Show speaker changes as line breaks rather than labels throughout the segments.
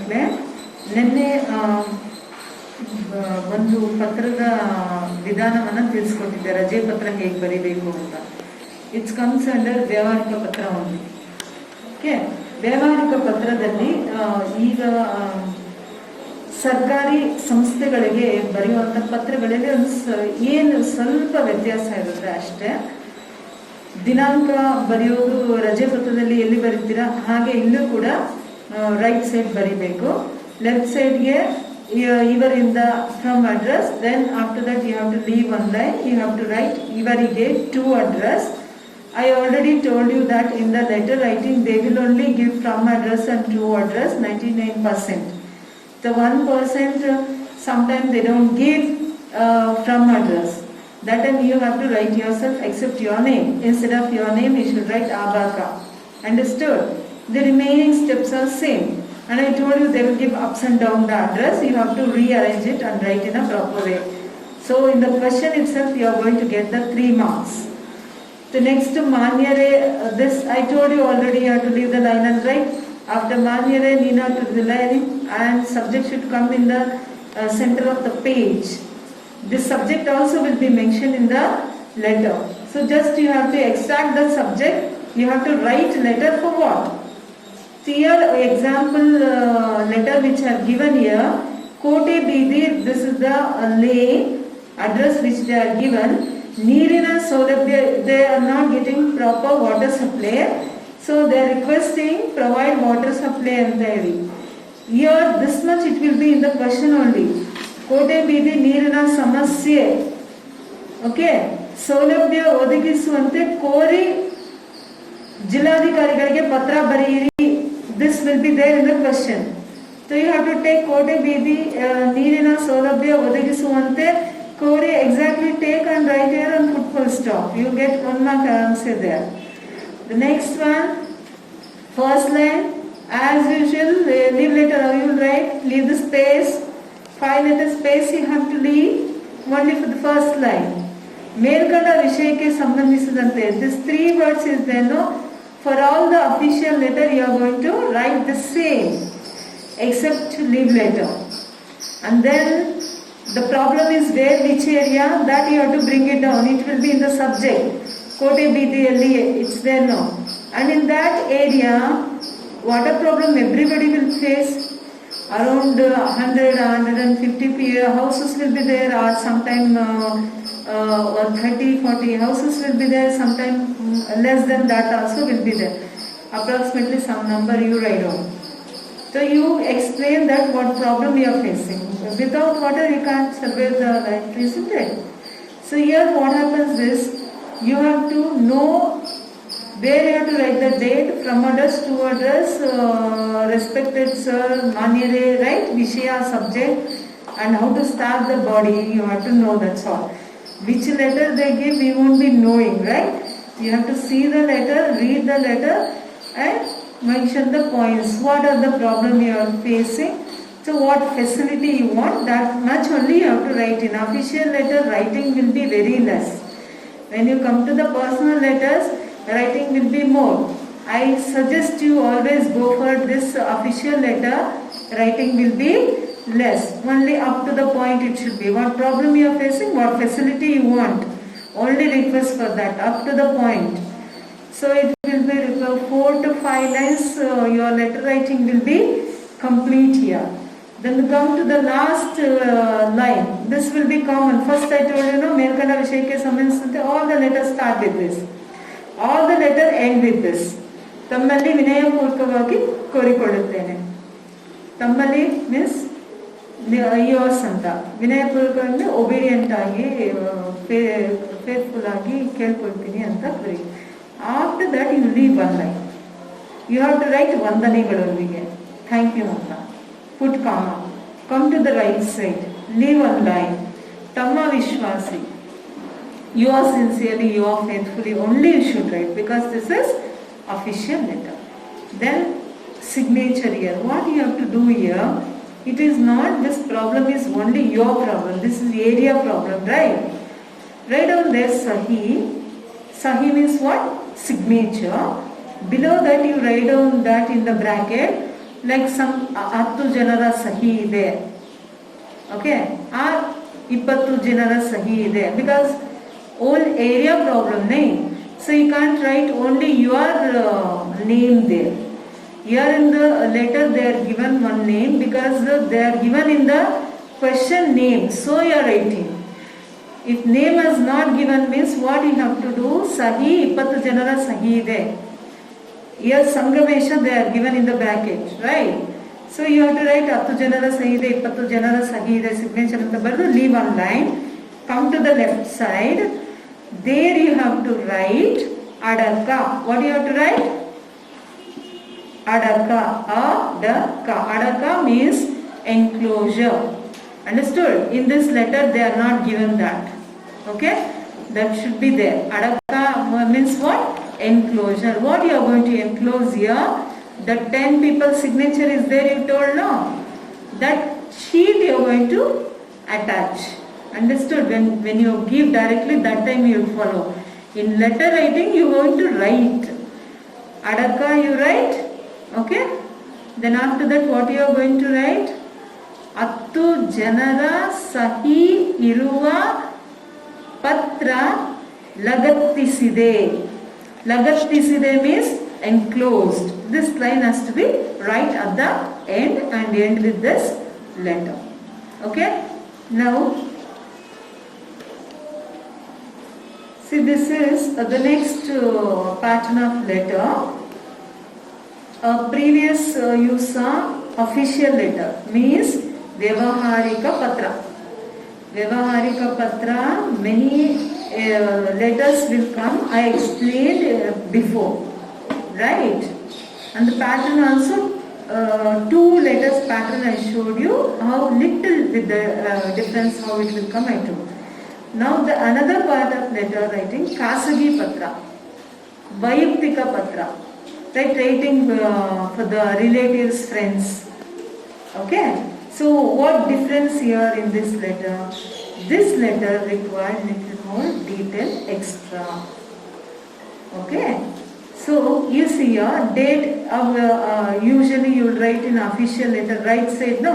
ಮಕ್ಕಳೇ, ನಿನ್ನೆ ಒಂದು ಪತ್ರದ ವಿಧಾನವನ್ನು ತಿಳಿಸ್ಕೊಟ್ಟಿದ್ದೆ, ರಜೆ ಪತ್ರ ಹೇಗೆ ಬರೀಬೇಕು ಅಂತ. ಇಟ್ಸ್ ಕಮ್ಸ್ ಅಂಡರ್ ವ್ಯಾವಹಾರಿಕ ಪತ್ರ ಒಂದು. ಓಕೆ, ವ್ಯಾವಹಾರಿಕ ಪತ್ರದಲ್ಲಿ ಈಗ ಸರ್ಕಾರಿ ಸಂಸ್ಥೆಗಳಿಗೆ ಬರೆಯುವಂಥ ಪತ್ರಗಳಲ್ಲಿ ಏನು ಸ್ವಲ್ಪ ವ್ಯತ್ಯಾಸ ಇರುತ್ತೆ ಅಷ್ಟೇ. ದಿನಾಂಕ ಬರೆಯೋದು ರಜೆ ಪತ್ರದಲ್ಲಿ ಎಲ್ಲಿ ಬರೀತೀರಾ ಹಾಗೆ ಇಲ್ಲೂ ಕೂಡ ರೈಟ್ ಸೈಡ್ ಬರೀಬೇಕು. ಲೆಫ್ಟ್ ಸೈಡ್ಗೆ ಇವರಿಂದ from address, then after that you have to leave one line, you have to write ಇವರಿಗೆ to address. I already told you that in the letter writing they will only give from address and to address 99%. The 1% sometimes they don't give from address. That time you have to write yourself except your name. Instead of your name you should write Abaka. Understood? The remaining steps are same. And I told you they will give ups and down the address. You have to rearrange it and write in a proper way. So in the question itself you are going to get the 3 marks. The next Manyare, this I told you already, you have to leave the line and write. After Manyare, Nina to the line, and subject should come in the center of the page. This subject also will be mentioned in the letter. So just you have to extract the subject. You have to write letter for what? Here example letter which I have given here. Kote Bidi, this is the lane address which they are given. Neerina Saulabhya, they are not getting proper water supply, so they are requesting provide water supply and there. Here this much it will be in the question only. Kote Bidi Neerina Samasye. Okay, Saulabhya ಒದಗಿಸುವಂತೆ ಕೋರಿ ಜಿಲ್ಲಾಧಿಕಾರಿಗಳಿಗೆ ಪತ್ರ ಬರೆಯಿರಿ. This will be there in the question. So you have to take Kote Bidi ನೀರಿನ ಸೌಲಭ್ಯ ಒದಗಿಸುವಂತೆ Kori, exactly take and write here and put full stop. You get 1 mark answer there. The next one, first line, as usual, leave letter how you write, leave the space, 5 letter space you have to leave, only for the first line. Melkanda Vishayake Sambandhisidante, these 3 words is there, no? For all the official letter you are going to write the same, except leave letter. And then, the problem is where, which area, that you have to bring it down. It will be in the subject. Kote BTLE, it's there now. And in that area, water problem everybody will face. Around 100, 150 houses will be there, or sometime 30, 40 houses will be there, sometime less than that also will be there. Approximately some number you write down. So you explain that what problem you are facing. Without water you can't survive the life, isn't it? So here what happens is, you have to know where you have to write the date, from address to address, respected sir, Manyare, right? Vishaya, subject, and how to start the body, you have to know, that's all. Which letter they give, we won't be knowing, right? You have to see the letter, read the letter, and mention the points. What are the problem you are facing? So what facility you want, that much only you have to write. In official letter, writing will be very less. When you come to the personal letters, writing will be more. I suggest you always go for this official letter, writing will be less. Only up to the point it should be. What problem you are facing, what facility you want. Only request for that, up to the point. So it will be 4 to 5 lines, your letter writing will be complete here. Then come to the last line. This will be common. First I told you, Melkanda Vishayake Sambandhisante, all the letters start with this. All the letters end with this. Tammalli Vinaya Purkavagi Korikodutene. Tammalli means yours anta. Vinaya Purkavagi obedient agi, faithful agi, kelkoltini anta kori. After that you leave 1 line. You have to write Vandanegalolvige. Thank you anta. Put comma. Come to the right side. Leave 1 line. Tamma Vishwasi. You are sincerely, you are faithfully. Only you should write, because this is official letter. Then signature here. What you have to do here? It is not this problem is only your problem. This is area problem, right? Write down there Sahi. Sahi means what? Signature. Below that you write down that in the bracket. like some 10 ಜನರ ಸಹಿ ಇದೆ, okay, or 20 ಜನರ ಸಹಿ ಇದೆ, because whole area problem name, so you can't write only your name there. Here in the letter they are given one name because they are given in the question name, so you are writing. If name is not given means what you have to do, sahi 20 ಜನರ ಸಹಿ ಇದೆ. Here Sangamesha they are given in the bracket, right? So you have to write 10 ಜನರ ಸಹಿ ಇದೆ, 20 ಜನರ ಸಹಿ ಇದೆ, signature ಅಂತ ಬರೆದು leave one line. Come to the left side. There you have to write Adaka. What do you have to write? Adaka. Adaka. Adaka means enclosure. Understood? In this letter they are not given that. Okay? That should be there. Adaka means what? Enclosure. What you are going to enclose here? The 10 people's signature is there, you told, no? That sheet you are going to attach. Understood? When you give directly, that time you will follow. In letter writing you are going to write. Adaka you write. Okay? Then after that what you are going to write? 10 ಜನರ ಸಹಿ ಇರುವ ಪತ್ರ ಲಗತ್ತಿಸಿದೆ. Lagatisidhe means enclosed. This line has to be right at the end and end with this letter. Okay? Now, see, this is the next pattern of letter. Previous you saw official letter means Vyavaharika Patra. Vyavaharika Patra, many letters will come. I explained before, right? And the pattern also, 2 letters pattern I showed you, how little with the difference, how it will come I told. Now the another part of letter writing, Kasagi Patra, Vayuktika Patra, right? Writing for the relatives, friends. Okay? So what difference here in this letter? This letter requires little more detail extra. Okay? So you see here date of usually you will write in official letter right side, no?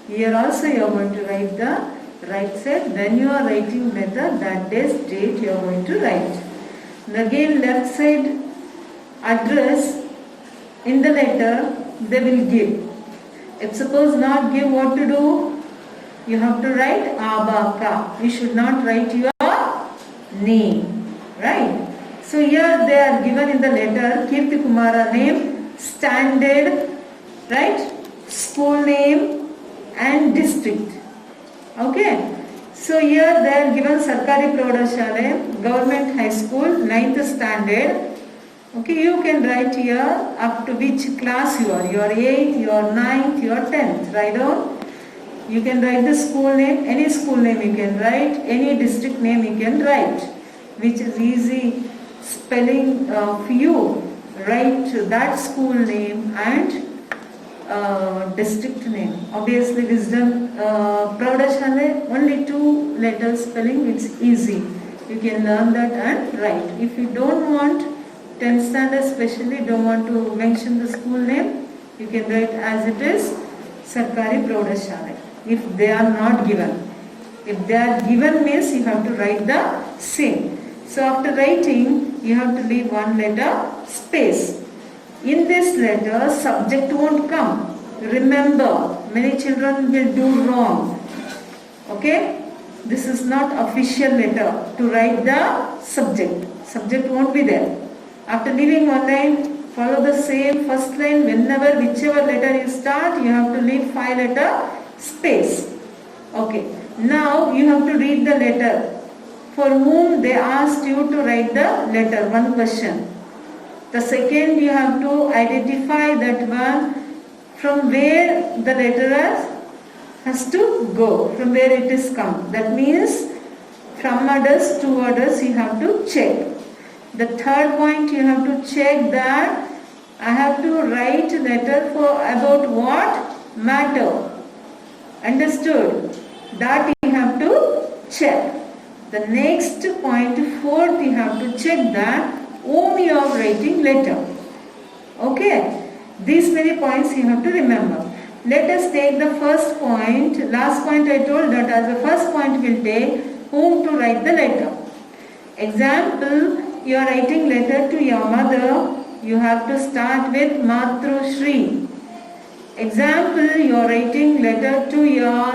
Here also you are going to write the right side. When you are writing letter, that day's date you are going to write. And again left side address in the letter they will give. If suppose not give, what to do? You have to write Abaka. You should not write your name, right? So here they are given in the letter Kirti Kumara name, standard, right? School name and district. Okay? So here they are given Sarkari Praudashale, Government High School, 9th standard. Okay, you can write here up to which class you are. You are 8th, you are 9th, you are 10th. Write down. You can write the school name, any school name you can write, any district name you can write, which is easy spelling for you. Write that school name and district name. Obviously Wisdom Praudashale, only 2 letters spelling, it's easy. You can learn that and write. If you don't want 10th standard especially, don't want to mention the school name, you can write as it is Sarkari Praudashale. If they are not given. If they are given means you have to write the same. So after writing, you have to leave one letter space. In this letter, subject won't come. Remember, many children will do wrong. Okay? This is not official letter to write the subject. Subject won't be there. After leaving one line, follow the same first line. Whenever, whichever letter you start, you have to leave 5 letter space. Okay. Now you have to read the letter. For whom they asked you to write the letter, one question. The second you have to identify that one from where the letter has to go, from where it is come. That means from others to others you have to check. The third point you have to check that I have to write a letter for about what matter. Understood? That you have to check. The next point, 4th, you have to check that whom you are writing letter. Okay? These many points you have to remember. Let us take the first point. Last point I told that as the first point we'll take whom to write the letter. Example, you are writing letter to your mother. You have to start with Matrushri. Example, you are writing letter to your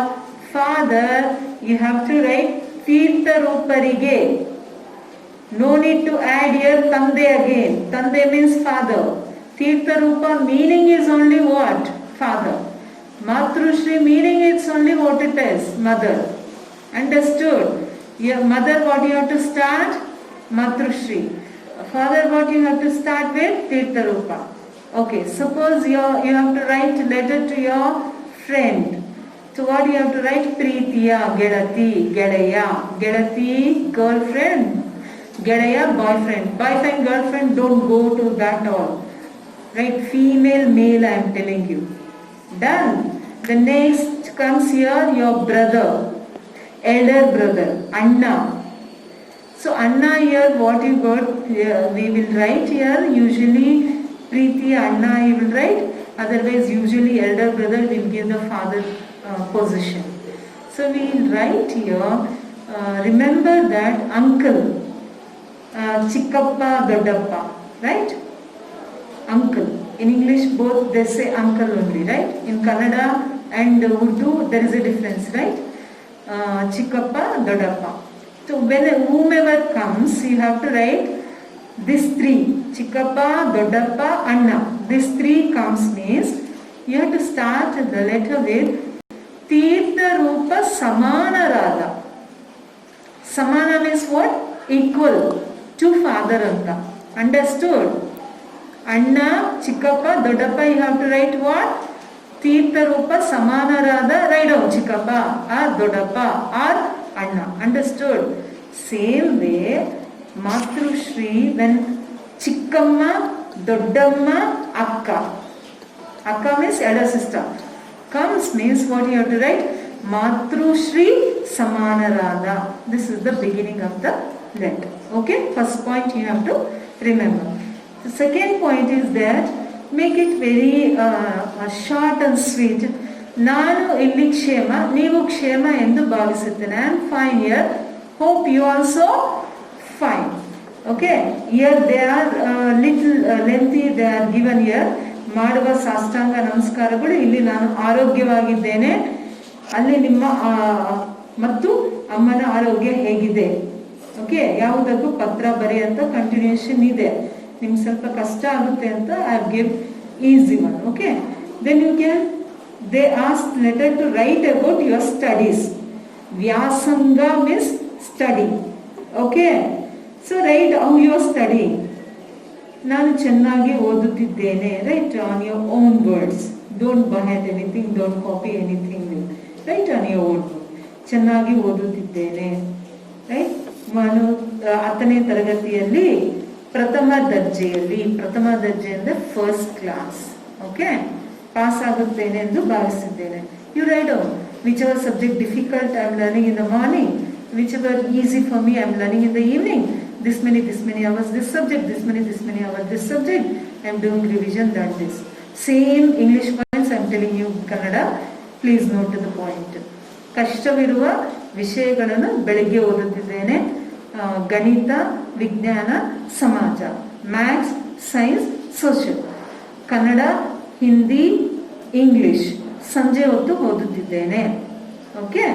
father. You have to write Tirtharuparige. No need to add here Tande again. Tande means father. Tirtharupa meaning is only what? Father. Matrushri meaning it's only what it is, mother. Understood? Your mother, what you have to start? Matrushri. Father, what you have to start with? Tirtharupa. Okay, suppose you have to write a letter to your friend. So what you have to write? Preetiya, Gedati, Gedaya. Gedati, girlfriend. Gedaya, boyfriend. Boyfriend, girlfriend, don't go to that all. Right? Female, male, I am telling you. Done. The next comes here your brother, elder brother, Anna. So Anna here, what you got? We will write here. Usually Preeti Anna you will write. Otherwise, usually elder brother will give the father position. So we will write here. Remember that uncle, Chikkappa, Doddappa, right? Uncle. In English, both they say uncle only, right? In Kannada and Urdu, there is a difference, right? Chikkappa, Doddappa. So when whomever comes, you have to write these three. Chikkappa, Doddappa, Anna. These three comes means you have to start the letter with Tirtharupa Samanarada. Samana means what? Equal to father anta. Understood? Anna, Chikkappa, Doddappa, you have to write what? Tirtharupa Samanarada, write down Chikkappa or Doddappa or Anna. Understood? Same way, Matrushri, when Chikkamma, Doddamma, Akka. Akka means elder sister. Comes means what you have to write? Matrushri Samanarada. This is the beginning of the letter. Okay? First point you have to remember. The second point is that make it very short and sweet. Nanu illi kshema, neevu kshema endu bhavisutene. I am fine here. Hope you also fine. Okay. Here they are little lengthy. They are given here. ಮಾಡುವ ಸಾಷ್ಟಾಂಗ ನಮಸ್ಕಾರಗಳು. ಇಲ್ಲಿ ನಾನು ಆರೋಗ್ಯವಾಗಿದ್ದೇನೆ. ಅಲ್ಲಿ ನಿಮ್ಮ ಮತ್ತು ಅಮ್ಮನ ಆರೋಗ್ಯ ಹೇಗಿದೆ. ಓಕೆ. ಯಾವುದಕ್ಕೂ ಪತ್ರ ಬರೆ ಅಂತ ಕಂಟಿನ್ಯೂಷನ್ ಇದೆ. ನಿಮ್ಗೆ ಸ್ವಲ್ಪ ಕಷ್ಟ ಆಗುತ್ತೆ ಅಂತ I give easy one. Okay. Then you can they asked letter to write about your studies. Vyasanga means study. Okay. So write how you are studying. ನಾನು ಚೆನ್ನಾಗಿ ಓದುತ್ತಿದ್ದೇನೆ. Write on your own words. Don't buy anything. Don't copy anything. Write on your own. ಚೆನ್ನಾಗಿ ಓದುತ್ತಿದ್ದೇನೆ. Right. ನಾನು 10ನೇ ತರಗತಿಯಲ್ಲಿ ಪ್ರಥಮ ದರ್ಜೆಯಲ್ಲಿ, ಪ್ರಥಮ ದರ್ಜೆ ಅಂದರೆ ಫಸ್ಟ್ ಕ್ಲಾಸ್. ಓಕೆ. ಪಾಸ್ ಆಗುತ್ತೇನೆ ಎಂದು ಭಾವಿಸಿದ್ದೇನೆ. You write down whichever subject difficult I am learning in the morning, whichever easy for me I am learning in the evening. this many hours this subject, this many hours this subject, I am doing revision, that this. Same English points I am telling you Kannada. Please note to the point. ಕಷ್ಟವಿರುವ ವಿಷಯಗಳನ್ನು ಬೆಳಗ್ಗೆ ಓದುತ್ತಿದ್ದೇನೆ. ಗಣಿತ, ವಿಜ್ಞಾನ, ಸಮಾಜ, maths, science, social. Kannada, Hindi, English ಸಂಜೆ ಹೊತ್ತು ಓದುತ್ತಿದ್ದೇನೆ. Okay.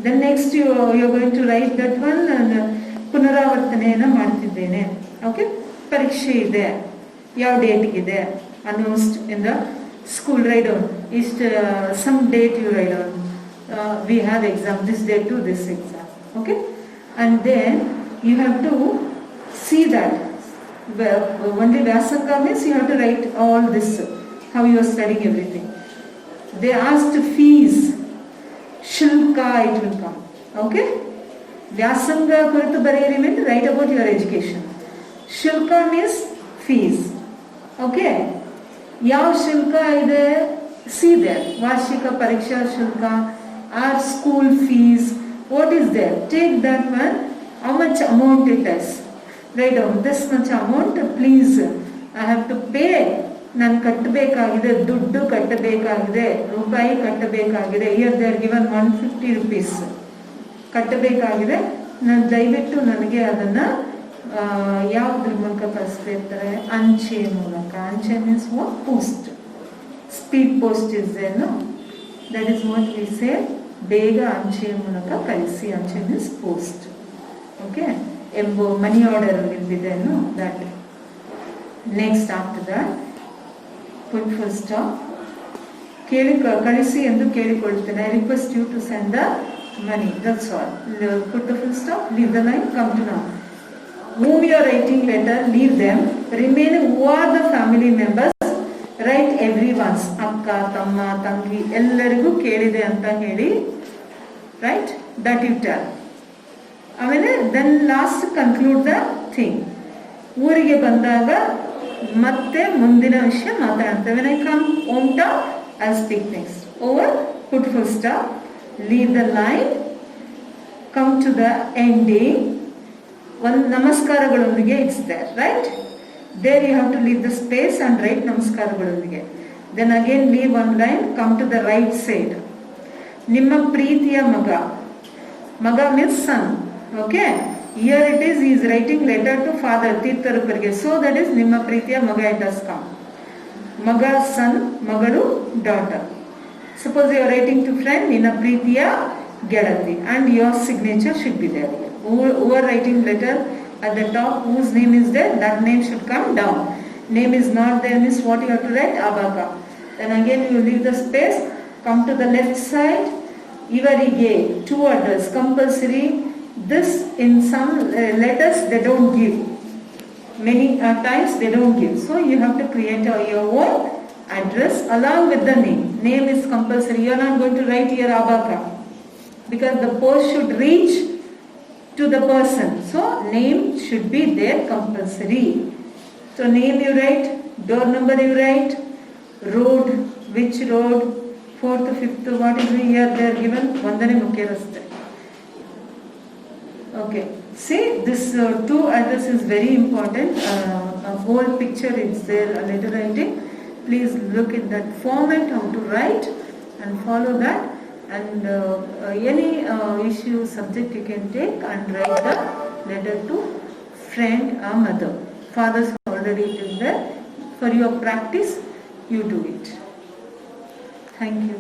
Then next you are going to write that one. ಪುನರಾವರ್ತನೆಯನ್ನು ಮಾಡ್ತಿದ್ದೇನೆ. ಓಕೆ. ಪರೀಕ್ಷೆ ಇದೆ, ಯಾವ ಡೇಟ್ಗಿದೆ announced in the school write on is some date you write on. We have exam this date to this exam. Okay. And then you have to see that only Vyasanga means you have to write all this, how you are studying everything. They asked fees, shulka it will come. Okay. Vyasanga kuritu bariyari means write about your education. Shulka means fees. Okay. Yav shulka ide, see there, Varshika Pariksha shulka or school fees. What is there? Take that one. How much amount it is? Write down this much amount, please. I have to pay ನಾನು ಕಟ್ಟಬೇಕಾಗಿದೆ, ದುಡ್ಡು ಕಟ್ಟಬೇಕಾಗಿದೆ, ರೂಪಾಯಿ ಕಟ್ಟಬೇಕಾಗಿದೆ. Year they are given 150 rupees ಕಟ್ಟಬೇಕಾಗಿದೆ. ನಾನು ದಯವಿಟ್ಟು ನನಗೆ ಅದನ್ನ ಯಾವುದ್ರ ಮೂಲಕ ಕಳಿಸ್ತಿರ್ತಾರೆ? ಅಂಚೆ ಮೂಲಕ. ಅಂಚೆ means what? Post. Speed post is ಏನು? That is what we say. ಬೇಗ ಅಂಚೆ ಮೂಲಕ ಕಳಿಸಿ. ಅಂಚೆ ಮೀನ್ಸ್ ಪೋಸ್ಟ್. ಓಕೆ. ಎಂಬೋ ಮನಿ ಆರ್ಡರ್ ಇದೆ that. Next after that put full stop. ಕಳಿಸಿ ಎಂದು ಕೇಳಿಕೊಳ್ಳುತ್ತೇನೆ. I request you to send the money. That's all. Put the full stop. Leave the line. Come to now. Whom you are writing letter, leave them. Remaining who are the family members, write everyone's. ಅಕ್ಕ, ತಮ್ಮ, ತಂಗಿ ಎಲ್ಲರಿಗೂ ಕೇಳಿದೆ ಅಂತ ಹೇಳಿ. Right? That you tell. ಆಮೇಲೆ then last conclude the thing. ಊರಿಗೆ ಬಂದಾಗ ಮತ್ತೆ ಮುಂದಿನ ವಿಷಯ ಮಾತಾಡ್ತೇವೆ. When I come hometown, I'll speak next. Over, put full stop, leave the line, come to the ending. One ನಮಸ್ಕಾರಗಳೊಂದಿಗೆ it's there, right? There you have to leave the space and write ನಮಸ್ಕಾರಗಳೊಂದಿಗೆ. Then again leave one line, come to the right side. ನಿಮ್ಮ ಪ್ರೀತಿಯ ಮಗ. ಮಗ means son. Okay? Here it is, he is writing letter to father, ತೀರ್ಥರೂಪರಿಗೆ. So that is ನಿಮ್ಮ ಪ್ರೀತಿಯ ಮಗ, it has come. ಮಗ son, ಮಗಳು daughter. Suppose you are writing to friend, ನಿನ್ನ ಪ್ರೀತಿಯ ಗೆಳತಿ, and your signature should be there. Who are writing letter at the top, whose name is there, that name should come down. Name is not there means what you have to write? Abaka. Then again you leave the space, come to the left side. ಇವರಿಗೆ, two address compulsory. This in some letters they don't give. Many times they don't give. So you have to create your own address along with the name. Name is compulsory. You are not going to write here Abaka because the post should reach to the person. So name should be there compulsory. So name you write, door number you write, road, which road, 4th, 5th, what is the year they are given. Vandane Mukhya Raste. Okay, see this two address is very important. A whole picture is there, a letter writing. Please look in that format how to write and follow that. And any issue subject you can take and write the letter to friend or mother. Fathers already it is there. For your practice, you do it. Thank you.